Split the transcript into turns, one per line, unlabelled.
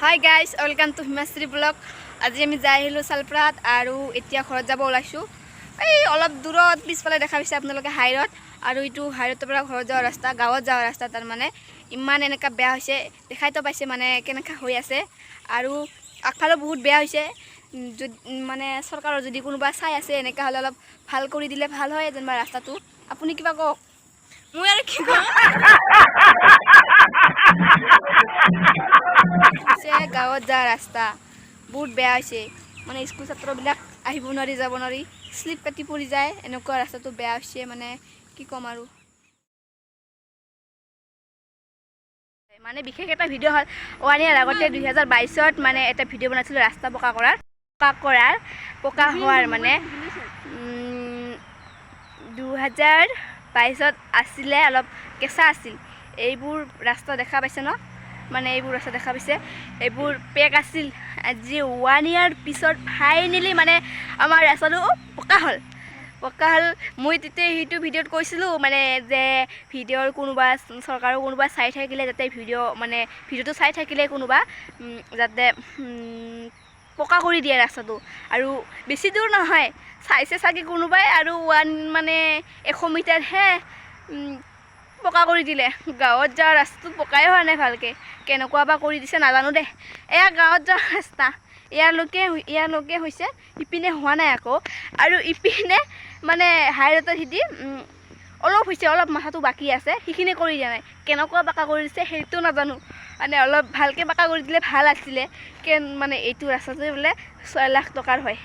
Hi guys, welcome to Himasri Vlog. আজি আমি যাই আহিলো সালপ্ৰাত আৰু এতিয়া ঘৰত যাব ওলাইছো। এই অলপ দূৰত পিছফালে দেখা পাইছে আপোনালোকে হাইৰত আৰু ইটো হাইৰতৰ পৰা ঘৰত যোৱাৰ ৰাস্তা, গাঁৱত যোৱাৰ ৰাস্তা তাৰ মানে ইমান এনেকা বেয়া হৈছে। দেখাইতো পাইছে মানে কেনেকা হৈ আছে আৰু আগফালে বহুত বেয়া হৈছে। মানে চৰকাৰৰ যদি কোনোবা চাই আছে এনেকা হলে অলপ ভাল কৰি দিলে ভাল হয় যেনবা ৰাস্তাটো। আপুনি কিবা কওক? মই আৰু কি কম? গাঁৱত যা ৰাস্তা বহুত বেয়া হৈছে, মানে স্কুল ছাত্ৰবিলাক আহিব নোৱাৰি যাব নোৱাৰি, স্লিপ কাটি পৰি যায়, এনেকুৱা ৰাস্তাটো বেয়া হৈছে। মানে কি ক'ম আৰু, মানে বিশেষ এটা ভিডিঅ' হ'ল 1 ইয়াৰ আগতে 2022ত মানে এটা ভিডিঅ' বনাইছিলোঁ ৰাস্তা পকা হোৱাৰ মানে 2022ত আছিলে, অলপ কেঁচা আছিল। এইবোৰ ৰাস্তা দেখা পাইছে ন, মানে এইবোৰ ৰাস্তা দেখা পাইছে, এইবোৰ পেক আছিল। আজি 1 ইয়াৰ পিছত ফাইনেলি মানে আমাৰ ৰাস্তাটো পকা হ'ল। মই তেতিয়া সেইটো ভিডিঅ'ত কৈছিলোঁ মানে যে ভিডিঅ'ৰ কোনোবা চৰকাৰৰ কোনোবা চাই থাকিলে যাতে ভিডিঅ'টো চাই থাকিলে কোনোবা যাতে পকা কৰি দিয়ে ৰাস্তাটো। আৰু বেছি দূৰ নহয়, চাইছে চাগে কোনোবাই, আৰু 100 মিটাৰহে পকা কৰি দিলে। গাঁৱত যোৱা ৰাস্তাটো পকাই হোৱা নাই ভালকৈ, কেনেকুৱা বা কৰি দিছে নাজানো দে। এয়া গাঁৱত যোৱা ৰাস্তা, ইয়ালৈকে হৈছে, ইপিনে হোৱা নাই আকৌ। আৰু ইপিনে মানে হাইৰতৰ সিদি অলপ হৈছে, অলপ মাথাটো বাকী আছে, সেইখিনি কৰি দিয়া নাই। কেনেকুৱা বাঁকা কৰি দিছে সেইটো নাজানো, মানে অলপ ভালকৈ বাঁকা কৰি দিলে ভাল আছিলে। মানে এইটো ৰাস্তাটো বোলে 6 লাখ টকাৰ হয়।